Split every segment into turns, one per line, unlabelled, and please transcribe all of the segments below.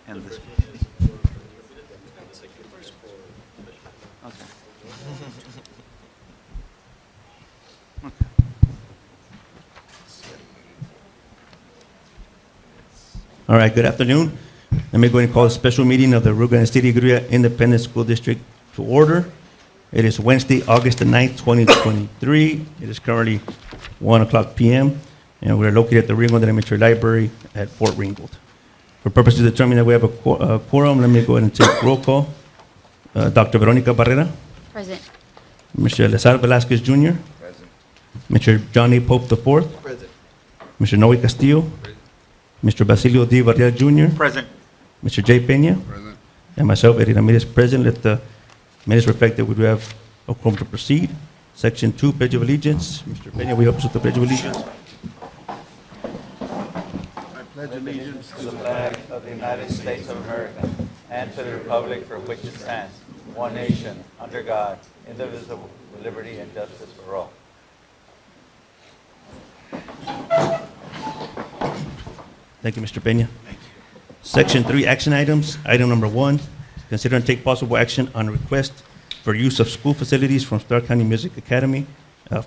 in this. Okay.
All right, good afternoon. Let me go ahead and call a special meeting of the Rio Grande City Gruya Independent School District to order. It is Wednesday, August the 9th, 2023. It is currently 1:00 p.m., and we're located at the Rio Grande Elementary Library at Fort Ringgold. For purposes of determining that we have a quorum, let me go ahead and take roll call. Dr. Veronica Barrera.
Present.
Mr. Elazar Velasquez Jr.
Present.
Mr. John A. Pope IV.
Present.
Mr. Noe Castillo. Mr. Basilio D. Varela Jr.
Present.
Mr. J. Peña.
Present.
And myself, Eddie Ramirez, present. Let the minutes reflect that we do have a quorum to proceed. Section 2, Pledge of Allegiance. Mr. Peña, we help us with the Pledge of Allegiance.
I pledge allegiance
To the flag of the United States of America and to the republic for which it stands, one nation, under God, indivisible, with liberty and justice for all.
Thank you, Mr. Peña. Section 3, action items. Item number 1, consider and take possible action on a request for use of school facilities from Stark County Music Academy,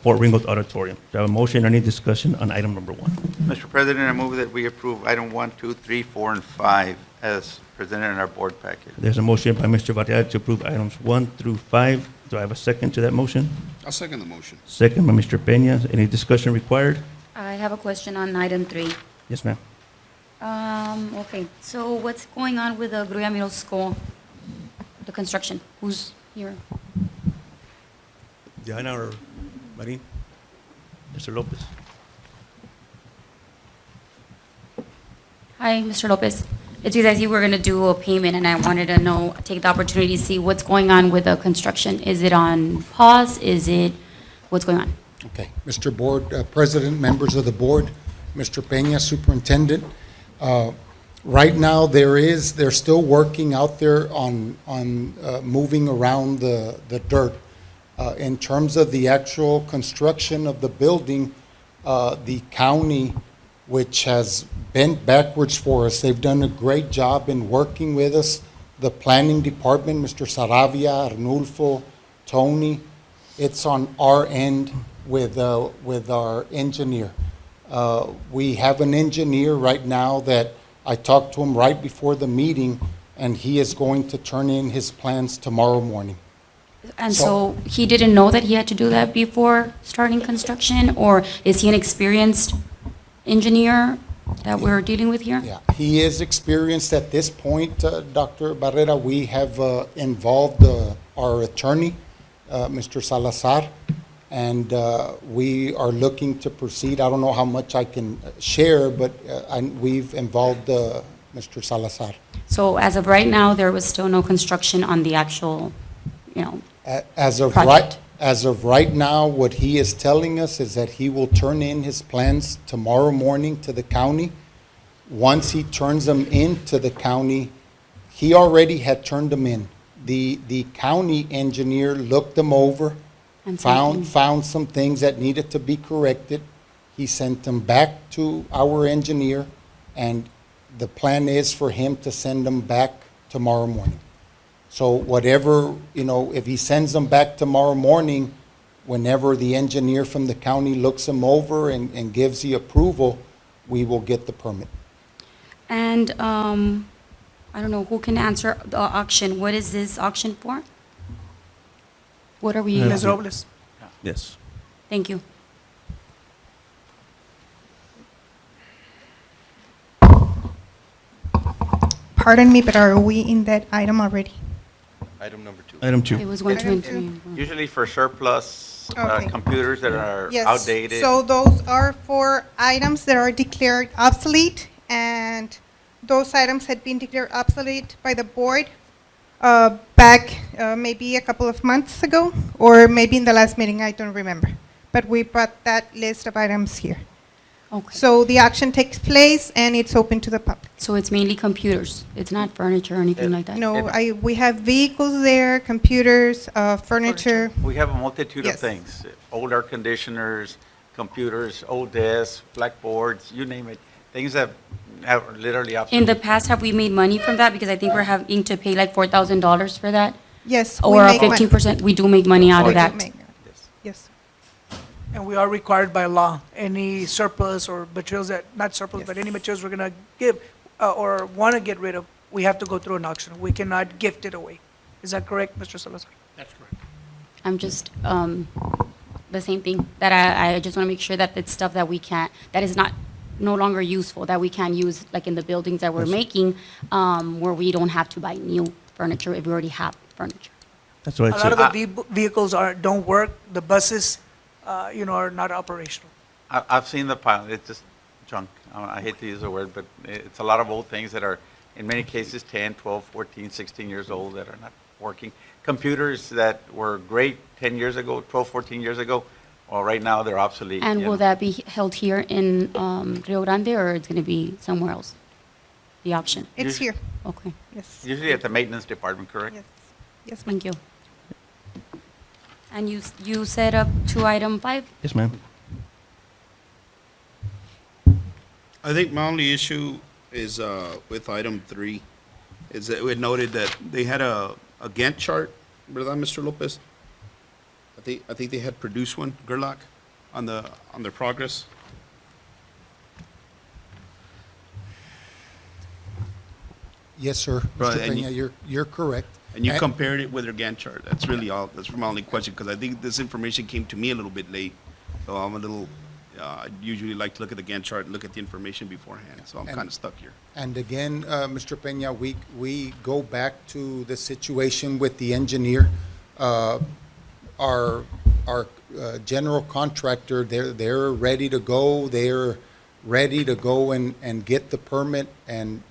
Fort Ringgold Auditorium. Do I have a motion or any discussion on item number 1?
Mr. President, I move that we approve item 1, 2, 3, 4, and 5 as presented in our board packet.
There's a motion by Mr. Varela to approve items 1 through 5. Do I have a second to that motion?
I'll second the motion.
Second by Mr. Peña. Any discussion required?
I have a question on item 3.
Yes, ma'am.
Okay, so what's going on with the Gruya Middle School, the construction? Who's here?
Diana or Marin? Mr. Lopez?
Hi, Mr. Lopez. It's because you were going to do a payment, and I wanted to know, take the opportunity to see what's going on with the construction. Is it on pause? What's going on?
Okay, Mr. Board President, members of the board, Mr. Peña, Superintendent. Right now, they're still working out there on moving around the dirt. In terms of the actual construction of the building, the county, which has bent backwards for us, they've done a great job in working with us. The planning department, Mr. Saravia, Arnulfo, Tony, it's on our end with our engineer. We have an engineer right now that I talked to him right before the meeting, and he is going to turn in his plans tomorrow morning.
And so he didn't know that he had to do that before starting construction, or is he an experienced engineer that we're dealing with here?
Yeah, he is experienced at this point, Dr. Barrera. We have involved our attorney, Mr. Salazar, and we are looking to proceed. I don't know how much I can share, but we've involved Mr. Salazar.
So as of right now, there was still no construction on the actual, project.
As of right now, what he is telling us is that he will turn in his plans tomorrow morning to the county. Once he turns them in to the county, he already had turned them in. The county engineer looked them over,
And
found some things that needed to be corrected. He sent them back to our engineer, and the plan is for him to send them back tomorrow morning. So whatever, if he sends them back tomorrow morning, whenever the engineer from the county looks them over and gives the approval, we will get the permit.
And I don't know, who can answer the auction? What is this auction for? What are we?
Ms.
Robles.
Yes.
Thank you.
Pardon me, but are we in that item already?
Item number 2.
Item
It
2.
was going to
Item
intervene.
Usually for surplus
Okay.
computers that are
Yes.
outdated.
So those are for items that are declared obsolete, and those items had been declared obsolete by the board back maybe a couple of months ago, or maybe in the last meeting, I don't remember. But we brought that list of items here.
Okay.
So the auction takes place, and it's open to the public.
So it's mainly computers. It's not furniture or anything like that?
No, we have vehicles there, computers, furniture.
We have a multitude of
Yes.
things, old air conditioners, computers, old desks, blackboards, you name it, things that literally
In
obsolete.
the past, have we made money from that? Because I think we're having to pay like $4,000 for that.
Yes, we
Or
make money.
15%, we do make money out
Oh,
of
yeah.
that.
We make-
Yes.
Yes,
And we are required by law, any surplus or materials that, not surplus, but any
Yes.
materials we're gonna give, or wanna get rid of, we have to go through an auction. We cannot gift it away. Is that correct, Mr. Salazar?
That's correct.
I'm just, the same thing, that I just want to make sure that it's stuff that we can't, that is not, no longer useful, that we can use, like in the buildings that we're making, where we don't have to buy new furniture if we already have furniture.
That's what
A
I
lot of
said.
the vehicles don't work, the buses, are not operational.
I've seen the pile, it's just junk. I hate to use the word, but it's a lot of old things that are, in many cases, 10, 12, 14, 16 years old that are not working. Computers that were great 10 years ago, 12, 14 years ago, well, right now they're obsolete.
And
you
will
know.
that be held here in Rio Grande, or it's going to be somewhere else? The option?
it's here,
Okay,
yes.
Usually at the maintenance department, correct?
Yes, yes, ma'am.
thank you. And you set up to item 5?
Yes, ma'am.
I think my only issue is with item 3, is that we had noted that they had a Gantt chart, ¿verdad, Mr. Lopez? I think they had produced one, Gerlach, on their progress.
Yes, sir.
Right,
Mr.
and
Peña, you're correct.
And you compared it with their Gantt chart. That's really all, that's my only question, because I think this information came to me a little bit late. So I'm a little, I usually like to look at the Gantt chart and look at the information beforehand, so I'm
And-
kind of stuck here.
And again, Mr. Peña, we go back to the situation with the engineer. Our general contractor, they're ready to go. They're ready to go and get the permit and,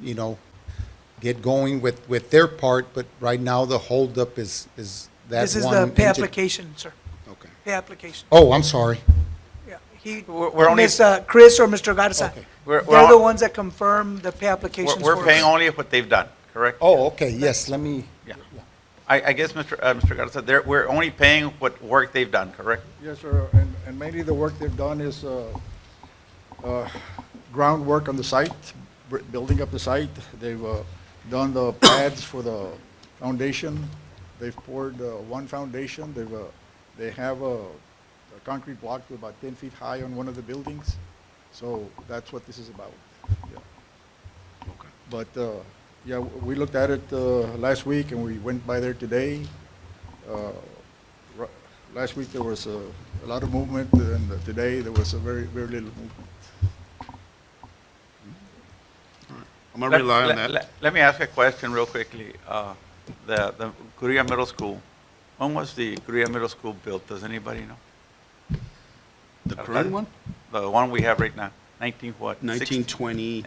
get going with their part. But right now, the holdup is that one.
This is the pay
engine-
application, sir,
Okay.
pay application.
Oh, I'm sorry.
Yeah,
We're only-
Ms. Chris or Mr. Garza,
Okay.
We're
they're the
on-
ones that confirm the pay applications for
We're paying
us.
only what they've done, correct?
Oh, okay, yes, let me,
Yeah. I guess, Mr. Garza, we're only paying what work they've done, correct?
Yes, sir, and mainly the work they've done is groundwork on the site, building up the site. They've done the pads for the foundation. They've poured one foundation. They have a concrete block to about 10 feet high on one of the buildings. So that's what this is about. Yeah.
Okay.
But, yeah, we looked at it last week, and we went by there today. Last week, there was a lot of movement, and today, there was a very, very little movement.
I'm gonna rely on that.
Let me ask a question real quickly. The Korea Middle School, when was the Korea Middle School built? Does anybody know?
The current one?
The one we have right now, 19 what?
1920.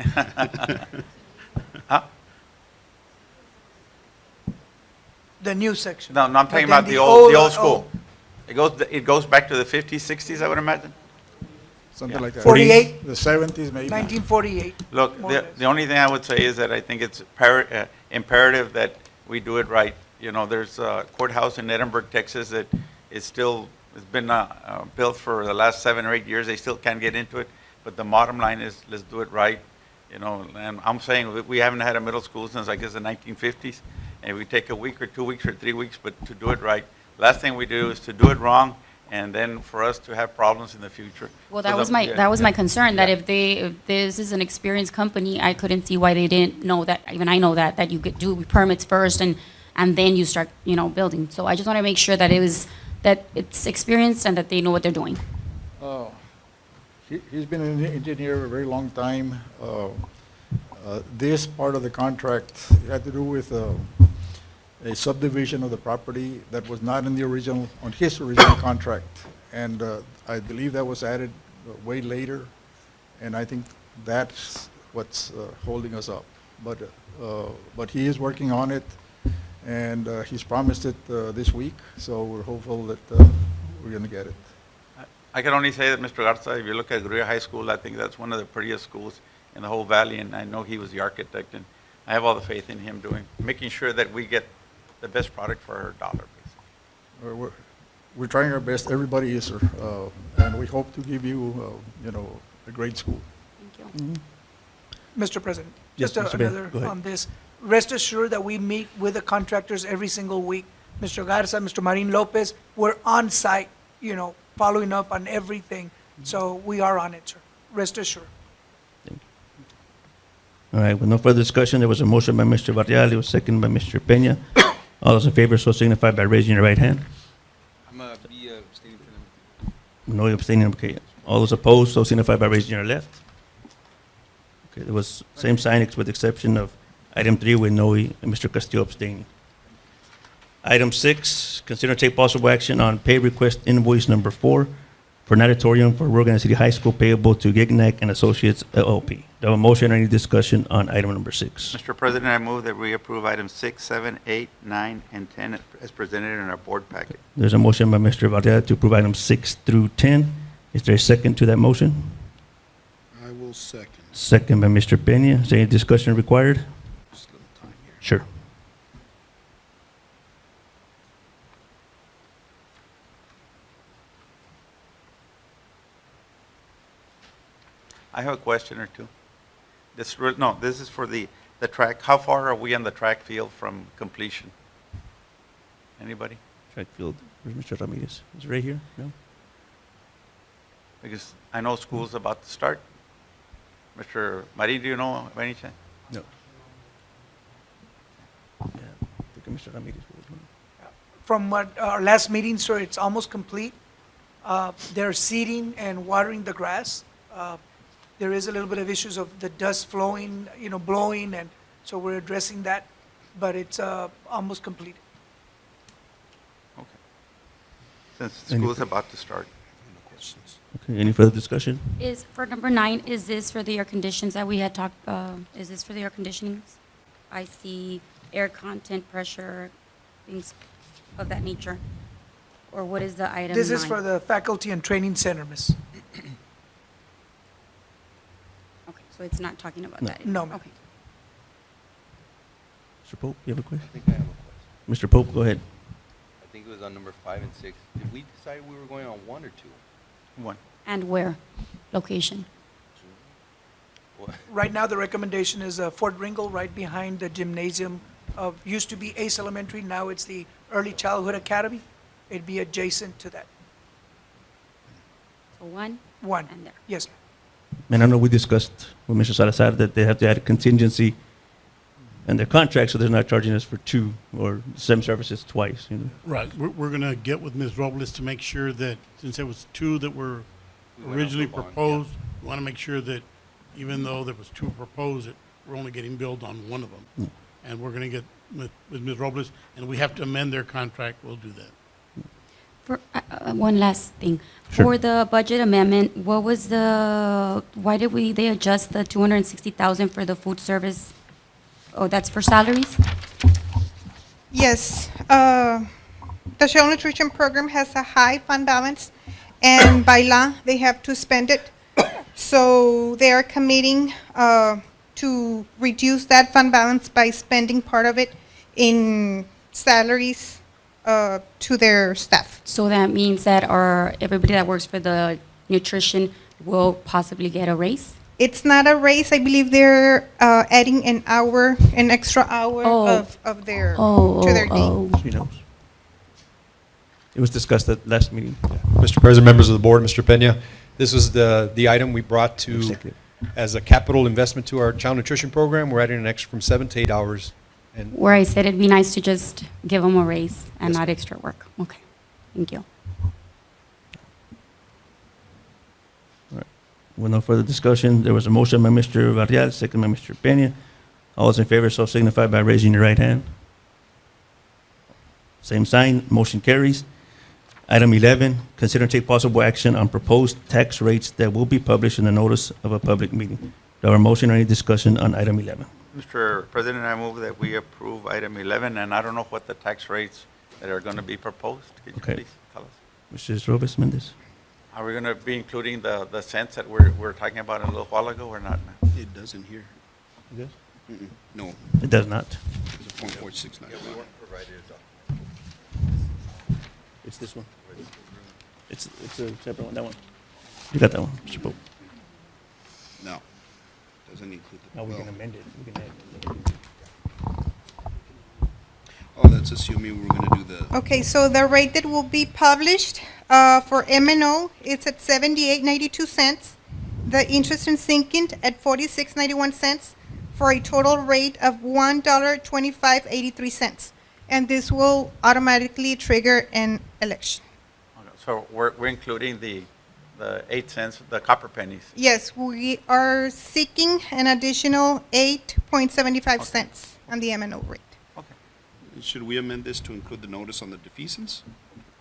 Huh?
The new section.
No, I'm
But
talking
then
about the old school.
oh,
It goes back to the 50s, 60s, I would imagine?
Something like that.
48?
The 70s, maybe.
1948.
Look,
more or less.
the only thing I would say is that I think it's imperative that we do it right. There's a courthouse in Edinburgh, Texas that is still, it's been built for the last 7 or 8 years. They still can't get into it. But the bottom line is, let's do it right. And I'm saying we haven't had a middle school since, I guess, the 1950s. And we take a week or 2 weeks or 3 weeks, but to do it right. Last thing we do is to do it wrong, and then for us to have problems in the future.
Well,
So
that was my concern, that if this is an experienced company, I couldn't see why they didn't know that, even I know that you could do permits first and then you start, building. So I just want to make sure that it's experienced and that they know what they're doing.
He's been an engineer a very long time. This part of the contract had to do with a subdivision of the property that was not in the original, on his original contract. And I believe that was added way later, and I think that's what's holding us up. But he is working on it, and he's promised it this week, so we're hopeful that we're going to get it.
I can only say that, Mr. Garza, if you look at Gruya High School, I think that's one of the prettiest schools in the whole valley, and I know he was the architect, and I have all the faith in him making sure that we get the best product for our dollar.
We're trying our best, everybody is, sir, and we hope to give you, a great school.
Thank you.
Mr. President,
Yes,
just
Mr. Peña,
another
go ahead.
on this. Rest assured that we meet with the contractors every single week. Mr. Garza, Mr. Marin Lopez, we're on site, following up on everything. So we are on it, sir. Rest assured.
All right, with no further discussion, there was a motion by Mr. Varela, it was seconded by Mr. Peña. All those in favor so signify by raising your right hand.
I'm gonna be abstaining from them.
No abstaining, okay. All those opposed, so signify by raising your left. Okay, there was same sign with the exception of item 3 with Noe and Mr. Castillo abstaining. Item 6, consider and take possible action on pay request invoice number 4 for natatorium for Rio Grande City High School payable to Gignac and Associates LLP. Do I have a motion or any discussion on item number 6?
Mr. President, I move that we approve items 6, 7, 8, 9, and 10 as presented in our board packet.
There's a motion by Mr. Varela to approve items 6 through 10. Is there a second to that motion?
I will second.
Second by Mr. Peña. Is there any discussion required?
Just a little time here.
Sure.
I have a question or two. This is for the track. How far are we on the track field from completion? Anybody?
Track field. Where's Mr. Ramirez? Is it right here? No?
Because I know school's about to start. Mr. Marin, do you know of any chance?
No. Yeah, I think Mr. Ramirez was one.
From what our last meeting, sir, it's almost complete. They're seeding and watering the grass. There is a little bit of issues of the dust flowing, blowing, and so we're addressing that, but it's almost complete.
Okay. Since school's about to start.
No questions.
Okay, any further discussion?
Is, for number 9, is this for the air conditions that we had talked, is this for the air conditionings? I see air content, pressure, things of that nature. Or what is the item 9?
This is for the faculty and training center, miss.
Okay, so it's not talking about
No.
that?
No, ma'am.
Okay.
Mr. Pope, you have a question?
I think I have a question.
Mr. Pope, go ahead.
I think it was on number 5 and 6. Did we decide we were going on 1 or 2?
One.
And where? Location?
What?
Right now, the recommendation is Fort Ringel, right behind the gymnasium of, used to be Ace Elementary, now it's the Early Childhood Academy. It'd be adjacent to that.
So 1
One,
and there.
yes, ma'am.
And I know we discussed with Mr. Salazar that they have to add contingency in their contract, so they're not charging us for 2 or same services twice,
Right, we're gonna get with Ms. Robles to make sure that, since there was 2 that were
We went out
originally
for bond, yeah.
proposed, we wanna make sure that even though there was 2 proposed, that we're only getting billed on one of them. And we're gonna get with Ms. Robles, and we have to amend their contract, we'll do that.
For, one last thing.
Sure.
For the budget amendment, what was why did they adjust the 260,000 for the food service? Oh, that's for salaries?
Yes, the Shell Nutrition Program has a high fund balance, and by law, they have to spend it. So they are committing to reduce that fund balance by spending part of it in salaries to their staff.
So that means that everybody that works for the nutrition will possibly get a raise?
It's not a raise. I believe they're adding an extra hour
Oh.
of their,
Oh,
to their day.
She knows. It was discussed at last meeting.
Mr. President, members of the board, Mr. Peña, this was the item we brought to,
Executive.
as a capital investment to our child nutrition program. We're adding an extra from 7 to 8 hours. And
Where I said it'd be nice to just give them a raise and
Yes,
not
ma'am.
extra work. Okay, thank you.
With no further discussion, there was a motion by Mr. Varela, second by Mr. Peña. All those in favor so signify by raising your right hand. Same sign, motion carries. Item 11, consider and take possible action on proposed tax rates that will be published in the notice of a public meeting. Do I have a motion or any discussion on item 11?
Mr. President, I move that we approve item 11, and I don't know what the tax rates that are going to be proposed. Could you
Okay.
please tell us?
Mrs. Robes Mendez?
Are we going to be including the cents that we're talking about a little while ago or not?
It doesn't here.
Yes.
No,
It does not.
it's a .469.
It's this one. It's a separate one, that one. You got that one, Mr. Pope.
No. Doesn't include the.
No, we can
well,
amend it. We can add.
Oh, that's assuming we're gonna do the.
Okay, so the rate that will be published for M&O, it's at 78.92 cents. The interest and sinking at 46.91 cents, for a total rate of $1.2583. And this will automatically trigger an election.
Okay, so we're including the 8 cents, the copper pennies.
Yes, we are seeking an additional 8.75 cents on the M&O rate.
Okay.
Should we amend this to include the notice on the defeasance?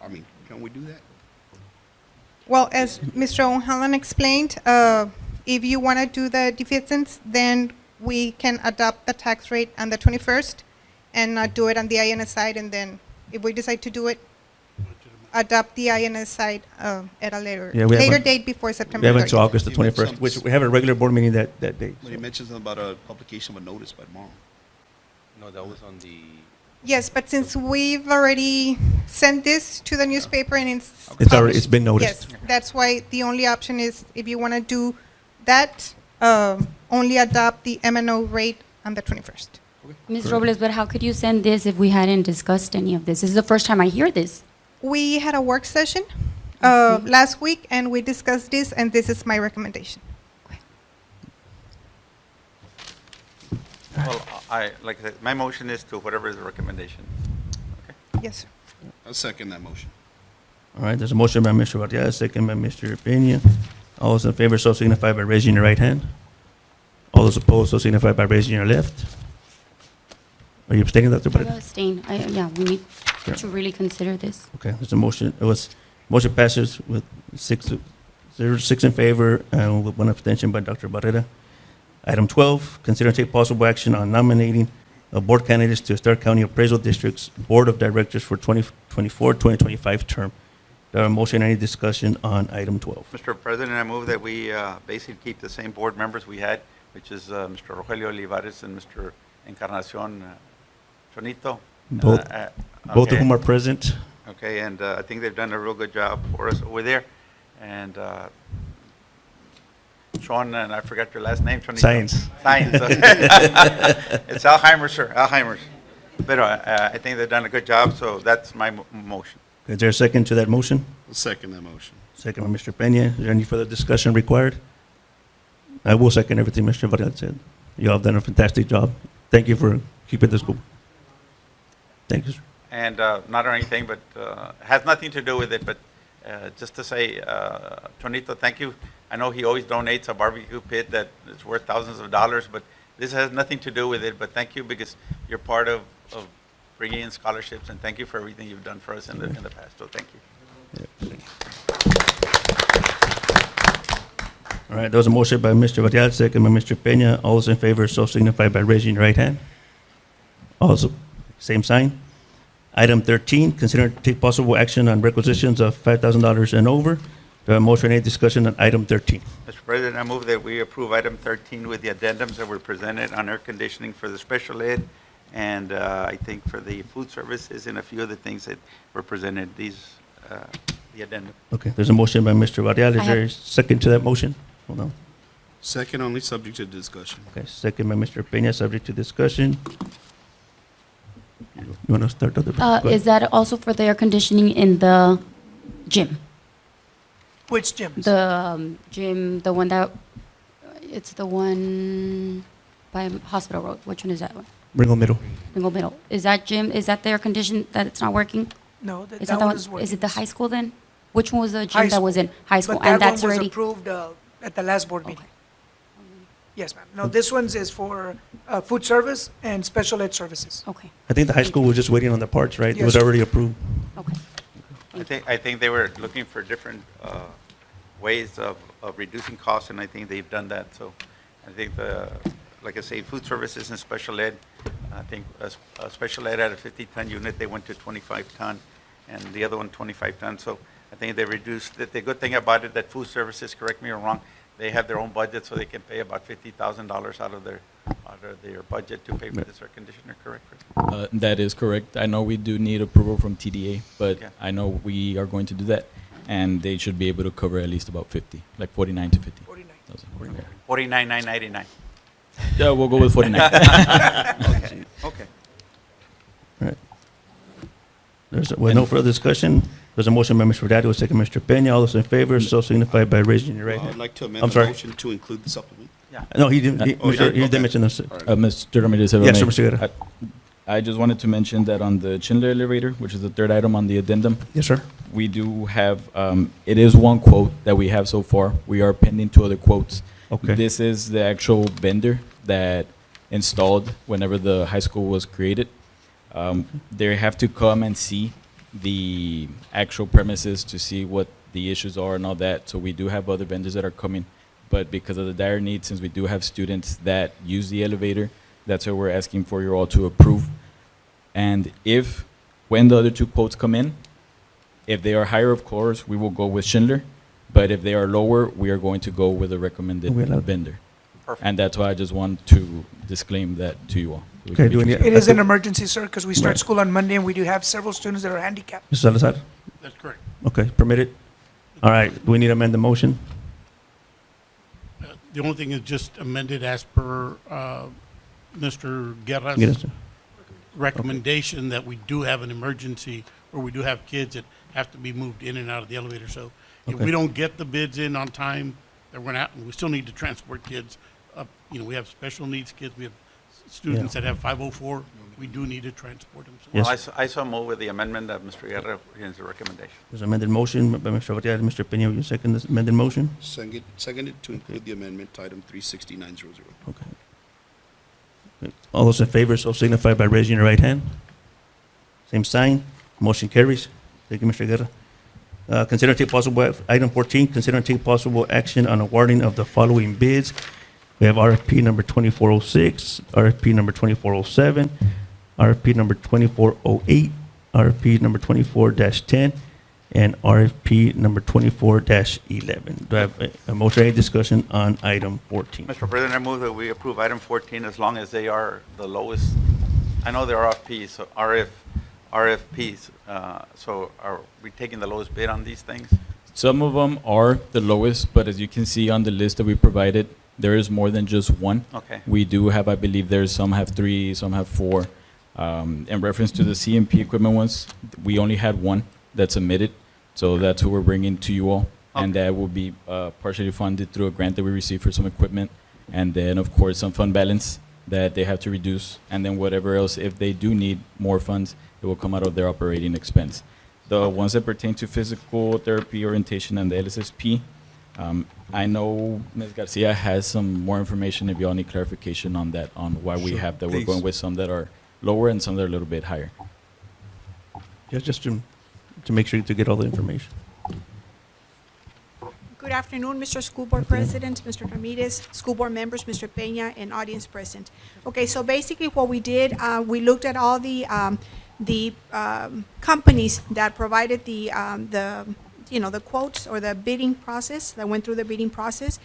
I mean, can we do that?
Well, as Mr. O'Halloran explained, if you want to do the defeasance, then we can adopt the tax rate on the 21st and not do it on the INS side, and then if we decide to do it, adopt the INS side at a later
Yeah, we have
later
a-
date before
We
September
have
30th.
until August the
You mentioned
21st, which
some-
we have a regular board meeting that day.
But he mentions something about a publication of a notice by tomorrow.
No, that was on the,
Yes, but since we've already sent this to the newspaper and it's
It's already,
published-
it's been noticed.
Yes, that's why the only option is, if you want to do that, only adopt the M&O rate on the 21st.
Ms. Robles, but how could you send this if we hadn't discussed any of this? This is the first time I hear this.
We had a work session last week, and we discussed this, and this is my recommendation.
Well, like I said, my motion is to whatever is the recommendation. Okay.
Yes, sir.
I'll second that motion.
All right, there's a motion by Mr. Varela, second by Mr. Peña. All those in favor, so signify by raising your right hand. All those opposed, so signify by raising your left. Are you abstaining, Dr.
I will
Barrera?
abstain. Yeah, we need
Sure.
to really consider this.
Okay, there's a motion, motion passes with 6 in favor and with 1 abstention by Dr. Barrera. Item 12, consider and take possible action on nominating board candidates to Stark County Appraisal District's Board of Directors for 2024-2025 term. There are motion, any discussion on item 12?
Mr. President, I move that we basically keep the same board members we had, which is Mr. Rogelio Olivares and Mr. Encarnacion Chonito.
Both of
Okay.
whom are present.
Okay, and I think they've done a real good job for us over there. And Sean, and I forgot your last name, Chonito.
Science.
Science. It's Alzheimer's, sir, Alzheimer's. But I think they've done a good job, so that's my motion.
Is there a second to that motion?
I'll second that motion.
Second by Mr. Peña. Is there any further discussion required? I will second everything Mr. Varela said. You all have done a fantastic job. Thank you for keeping the school. Thank you, sir.
And not or anything, but has nothing to do with it, but just to say, Tonito, thank you. I know he always donates a barbecue pit that is worth thousands of dollars, but this has nothing to do with it, but thank you because you're part of bringing in scholarships, and thank you for everything you've done for us in the past, so thank you.
All right, there was a motion by Mr. Varela, second by Mr. Peña. All those in favor, so signify by raising your right hand. Also, same sign. Item 13, consider to take possible action on requisitions of $5,000 and over. Do I have a motion, any discussion on item 13?
Mr. President, I move that we approve item 13 with the addendums that were presented on air conditioning for the special ed, and I think for the food services and a few other things that were presented, the addendum.
Okay, there's a motion by Mr. Varela.
I
Is there a
have-
second to that motion? Hold on.
Second only subject to discussion.
Okay, second by Mr. Peña, subject to discussion. You want to start, Dr. Go ahead.
Is that also for the air conditioning in the gym?
Which gyms?
The gym, the one that, it's the one by Hospital Road. Which one is that one?
Ringo Middle.
Ringo Middle. Is that gym, is that the air condition that it's not working?
No, that
Is
that
that the
one
one,
is working.
is it the high school then? Which one was the
High
gym that was
school.
in high school?
But
And
that
that's
one was
already,
approved at the last board meeting.
Okay.
Yes, ma'am. No, this one's is for food service and special ed services.
okay,
I think the high school was just waiting on the parts, right? It was
Yes.
already approved.
okay.
I think they were looking for different ways of reducing costs, and I think they've done that. So I think like I say, food services and special ed, I think a special ed had a 50-ton unit, they went to 25-ton, and the other one 25-ton. So I think they reduced, the good thing about it, that food services, correct me if I'm wrong, they have their own budget, so they can pay about $50,000 out of their budget to pay for this air conditioner, correct, Chris?
That is correct. I know we do need approval from TDA, but
Okay.
I know we are going to do that, and they should be able to cover at least about 50, like 49 to 50.
49.
49.
$49,999.
Yeah, we'll go with 49.
Okay. Okay.
With no further discussion, there's a motion by Mr. Hurtado, a second Mr. Peña. All those in favor, so signify by raising your right
I'd
hand.
like to
I'm
amend the
sorry.
motion to include the supplement.
No, he didn't,
Oh,
he
yeah,
did
okay.
mention this.
Mr. Ramirez, if I
Yes,
may.
Mr. Guerra.
I just wanted to mention that on the Schindler elevator, which is the third item on the addendum,
Yes, sir.
we do have, it is one quote that we have so far. We are pending 2 other quotes.
Okay.
This is the actual vendor that installed whenever the high school was created. They have to come and see the actual premises to see what the issues are and all that. So we do have other vendors that are coming, but because of the dire need, since we do have students that use the elevator, that's what we're asking for you all to approve. And if, when the other 2 quotes come in, if they are higher, of course, we will go with Schindler. But if they are lower, we are going to go with a recommended
We allowed-
vendor.
Perfect.
And that's why I just want to disclaim that to you all. We
Okay,
can
do we
be
need-
It is an emergency, sir, because we start
Right.
school on Monday and we do have several students that are handicapped.
Mr. Salazar?
That's correct.
Okay, permitted? All right, do we need to amend the motion?
The only thing is just amended as per Mr. Guerra's
Yes, sir.
recommendation that we do have an emergency, or we do have kids that have to be moved in and out of the elevator. So if
Okay.
we don't get the bids in on time, then we're not, we still need to transport kids up. You know, we have special needs kids, we have students that have 504, we do need to transport them. So
Yes.
Well, I so move with the amendment of Mr. Guerra, his recommendation.
There's an amended motion by Mr. Varela. Mr. Peña, will you second this amended motion?
Seconded to include the amendment to item 36900.
Okay. Okay. All those in favor, so signify by raising your right hand. Same sign, motion carries. Thank you, Mr. Guerra. Consider and take possible, item 14, consider and take possible action on awarding of the following bids. We have RFP number 2406, RFP number 2407, RFP number 2408, RFP number 24-10, and RFP number 24-11. Do I have a motion, any discussion on item 14?
Mr. President, I move that we approve item 14 as long as they are the lowest. I know they're RFPs, so RFPs. So are we taking the lowest bid on these things?
Some of them are the lowest, but as you can see on the list that we provided, there is more than just one.
Okay.
We do have, I believe there's some have 3, some have 4. In reference to the CMP equipment ones, we only had one that submitted, so that's who we're bringing to you all. And that will be partially funded through a grant that we received for some equipment. And then, of course, some fund balance that they have to reduce. And then whatever else, if they do need more funds, it will come out of their operating expense. The ones that pertain to physical therapy orientation and the LSSP, I know Ms. Garcia has some more information if you all need clarification on that, on why we
Sure,
have that.
please.
We're going with some that are lower and some that are a little bit higher.
Just to make sure to get all the information.
Good afternoon, Mr. School Board President, Mr. Ramirez, school board members, Mr. Peña, and audience present. Okay, so basically what we did, we looked at all the companies that provided the quotes or the bidding process, that went through the bidding process.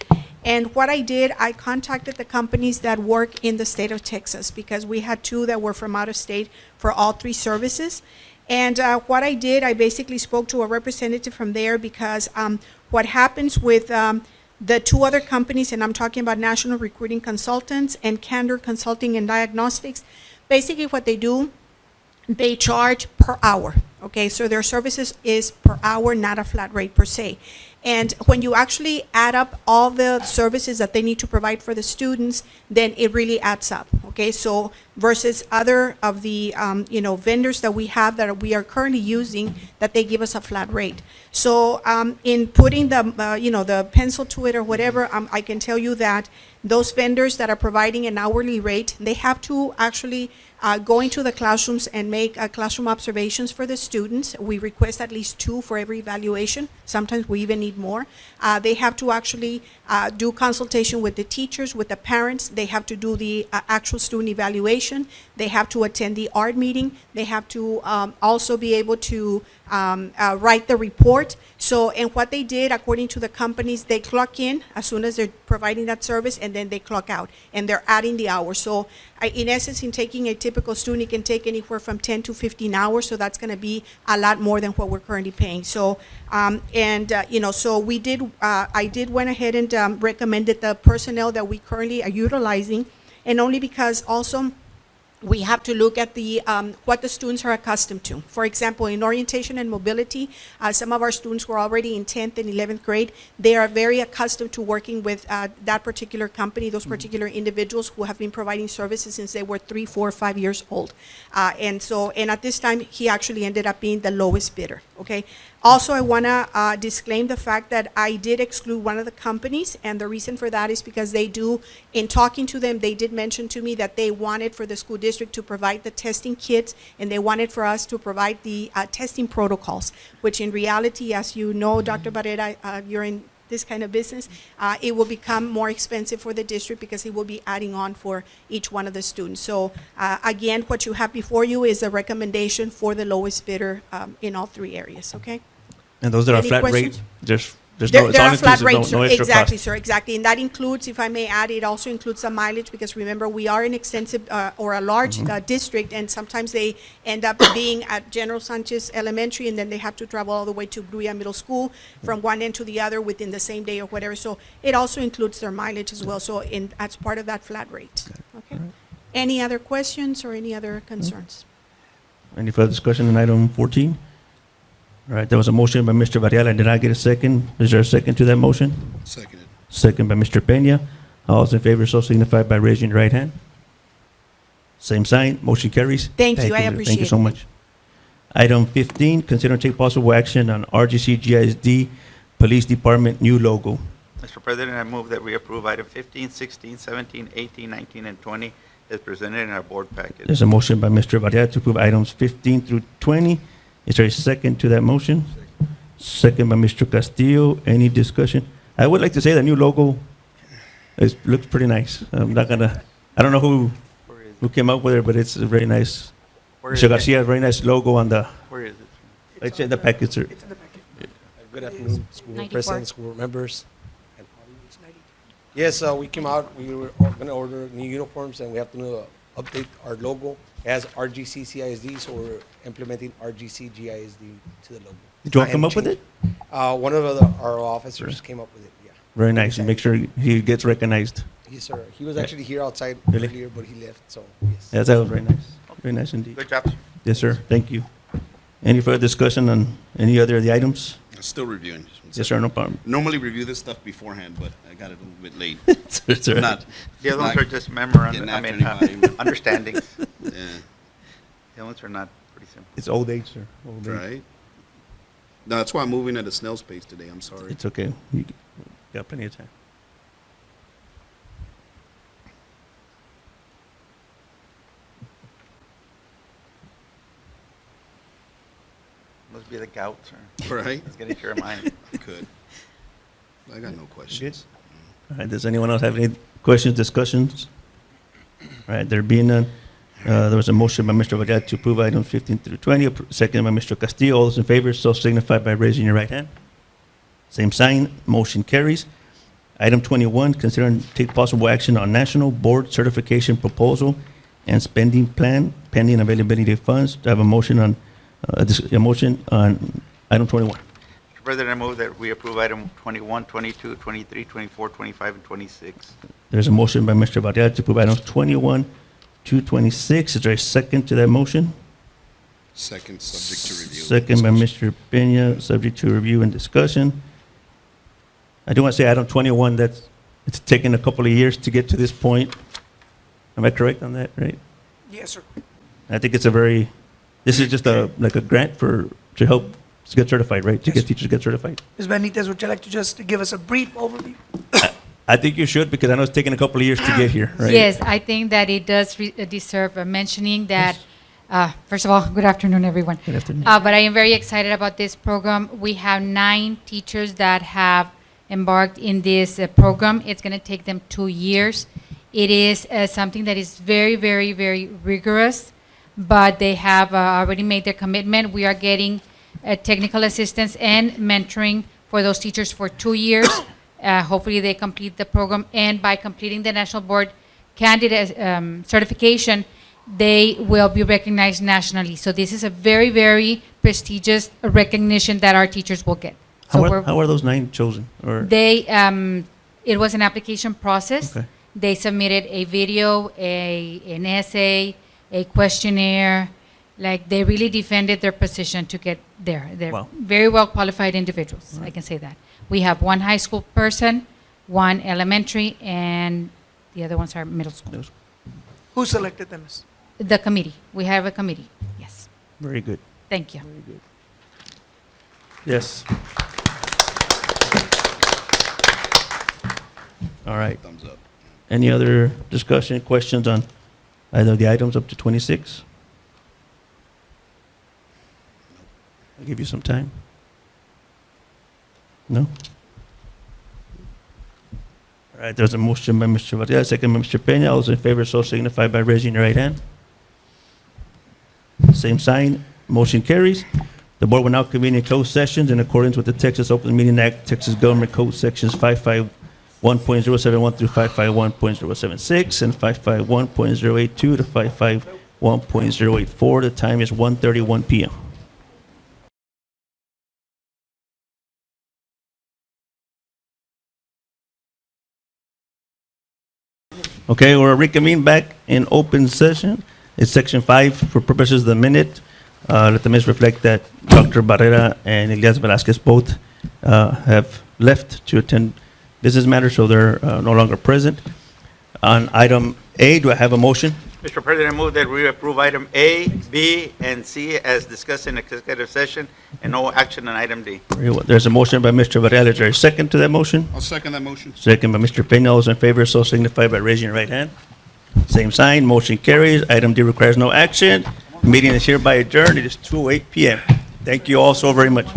And what I did, I contacted the companies that work in the state of Texas, because we had 2 that were from out of state for all 3 services. And what I did, I basically spoke to a representative from there, because what happens with the 2 other companies, and I'm talking about National Recruiting Consultants and Candor Consulting and Diagnostics, basically what they do, they charge per hour. Okay, so their services is per hour, not a flat rate per se. And when you actually add up all the services that they need to provide for the students, then it really adds up. Okay, so versus other of the vendors that we have that we are currently using, that they give us a flat rate. So in putting the the pencil to it or whatever, I can tell you that those vendors that are providing an hourly rate, they have to actually go into the classrooms and make classroom observations for the students. We request at least 2 for every evaluation. Sometimes we even need more. They have to actually do consultation with the teachers, with the parents. They have to do the actual student evaluation. They have to attend the art meeting. They have to also be able to write the report. So, and what they did, according to the companies, they clock in as soon as they're providing that service, and then they clock out, and they're adding the hours. So, in essence, in taking a typical student, it can take anywhere from 10 to 15 hours, so that's going to be a lot more than what we're currently paying. So, so we did, I did went ahead and recommended the personnel that we currently are utilizing and only because also we have to look at the what the students are accustomed to. For example, in orientation and mobility, some of our students were already in 10th and 11th grade. They are very accustomed to working with that particular company, those particular individuals who have been providing services since they were 3, 4, 5 years old. And at this time, he actually ended up being the lowest bidder, okay? Also, I want to disclaim the fact that I did exclude one of the companies, and the reason for that is because they do, in talking to them, they did mention to me that they wanted for the school district to provide the testing kits, and they wanted for us to provide the testing protocols, which in reality, as you know, Dr. Barrera, you're in this kind of business, it will become more expensive for the district because it will be adding on for each one of the students. So again, what you have before you is a recommendation for the lowest bidder in all 3 areas, okay?
And those that are
Any
flat
questions?
rates, there's
There
no, it's
there
all
are flat
inclusive,
rates,
no
sir.
extra
Exactly,
cost.
sir, exactly. And that includes, if I may add, it also includes some mileage, because remember, we are an extensive or a large district, and sometimes they end up being at General Sanchez Elementary, and then they have to travel all the way to Gruya Middle School from one end to the other within the same day or whatever. So it also includes their mileage as well, so as part of that flat rate. Okay. Any other questions or any other concerns?
Any further discussion on item 14? All right, there was a motion by Mr. Varela. Did I get a second? Is there a second to that motion?
Seconded.
Second by Mr. Peña. All those in favor so signify by raising your right hand. Same sign, motion carries.
Thank you, I
Thank
appreciate
you so
it.
much. Item 15, consider and take possible action on RGCGISD Police Department new logo.
Mr. President, I move that we approve item 15, 16, 17, 18, 19, and 20 as presented in our board packet.
There's a motion by Mr. Varela to approve items 15 through 20. Is there a second to that motion? Second by Mr. Castillo. Any discussion? I would like to say the new logo looks pretty nice. I'm not gonna, I don't know who came up with it, but it's very nice.
Where is
Mr.
it?
Garcia, very nice logo on the,
Where is it?
it's in the packet, sir.
It's in the packet.
Good afternoon, school
94.
president, school members. Yes, we came out, we were going to order new uniforms, and we have to update our logo. It has RGCCISD, so we're implementing RGCGISD to the logo.
Did you all come up with it?
One of our officers came up with it, yeah.
Very nice, and make sure he gets recognized.
Yes, sir. He was actually here outside
Really?
earlier, but he left, so, yes.
Yes, that was very nice. Very nice indeed.
Good job.
Yes, sir. Thank you. Any further discussion on any other of the items?
Still reviewing. Just one
Yes,
second.
sir, no problem.
Normally review this stuff beforehand, but I got it a little bit late.
Sir,
Not,
The other ones
not
are just memorandum,
getting
I
after
mean,
anybody.
understandings.
Yeah,
The other ones are not pretty simple.
It's old age, sir. Old age.
right? No, that's why I'm moving at a snail's pace today, I'm sorry.
It's okay. You got plenty of time.
Must be the gout, sir.
Right?
It's getting to your mind.
Could. I got no questions.
All right, does anyone else have any questions, discussions? All right, there being none, there was a motion by Mr. Varela to approve items 15 through 20, second by Mr. Castillo. All those in favor, so signify by raising your right hand. Same sign, motion carries. Item 21, consider and take possible action on National Board Certification Proposal and Spending Plan pending availability of funds. Do I have a motion on, a motion on item 21?
Mr. President, I move that we approve item 21, 22, 23, 24, 25, and 26.
There's a motion by Mr. Varela to approve items 21 to 26. Is there a second to that motion?
Second, subject to review.
Second by Mr. Peña, subject to review and discussion. I do want to say item 21, it's taken a couple of years to get to this point. Am I correct on that, right?
Yes, sir.
I think it's this is just like a grant to help to get certified, right? To
Yes.
get teachers to get certified.
Ms. Benitez, would you like to just give us a brief overview?
I think you should, because I know it's taken a couple of years to get here, right?
Yes, I think that it does deserve mentioning that, first of all, good afternoon, everyone.
Good afternoon.
But I am very excited about this program. We have 9 teachers that have embarked in this program. It's going to take them 2 years. It is something that is very, very, very rigorous, but they have already made their commitment. We are getting technical assistance and mentoring for those teachers for 2 years. Hopefully they complete the program, and by completing the National Board Candidate certification, they will be recognized nationally. So this is a very, very prestigious recognition that our teachers will get. So
How are those 9 chosen? Or
they, it was an application process.
Okay.
They submitted a video, an essay, a questionnaire. Like, they really defended their position to get there. They're
Wow.
very well qualified individuals, I can say that. We have one high school person, one elementary, and the other ones are middle school.
Who selected them?
The committee, we have a committee, yes.
Very good.
Thank you.
Yes. All right.
Thumbs up.
Any other discussion, questions on either of the items up to 26? I'll give you some time. No? All right, there's a motion by Mr. Varela, second by Mr. Peña. All those in favor, so signify by raising your right hand. Same sign, motion carries. The board will now convene in closed sessions in accordance with the Texas Open Meeting Act, Texas Government Code Sections 551.071 through 551.076 and 551.082 to 551.084. The time is 1:31 p.m. Okay, we're reconvened back in open session. It's section 5 for purposes of the minute. Let the minutes reflect that Dr. Barrera and Elias Velasquez both have left to attend business matters, so they're no longer present. On item A, do I have a motion?
Mr. President, I move that we approve item A, B, and C as discussed in executive session, and no action on item D.
Very well. There's a motion by Mr. Varela. Is there a second to that motion?
I'll second that motion.
Second by Mr. Peña. All those in favor, so signify by raising your right hand. Same sign, motion carries. Item D requires no action. Meeting is hereby adjourned. It is 2:08 p.m. Thank you all so very much.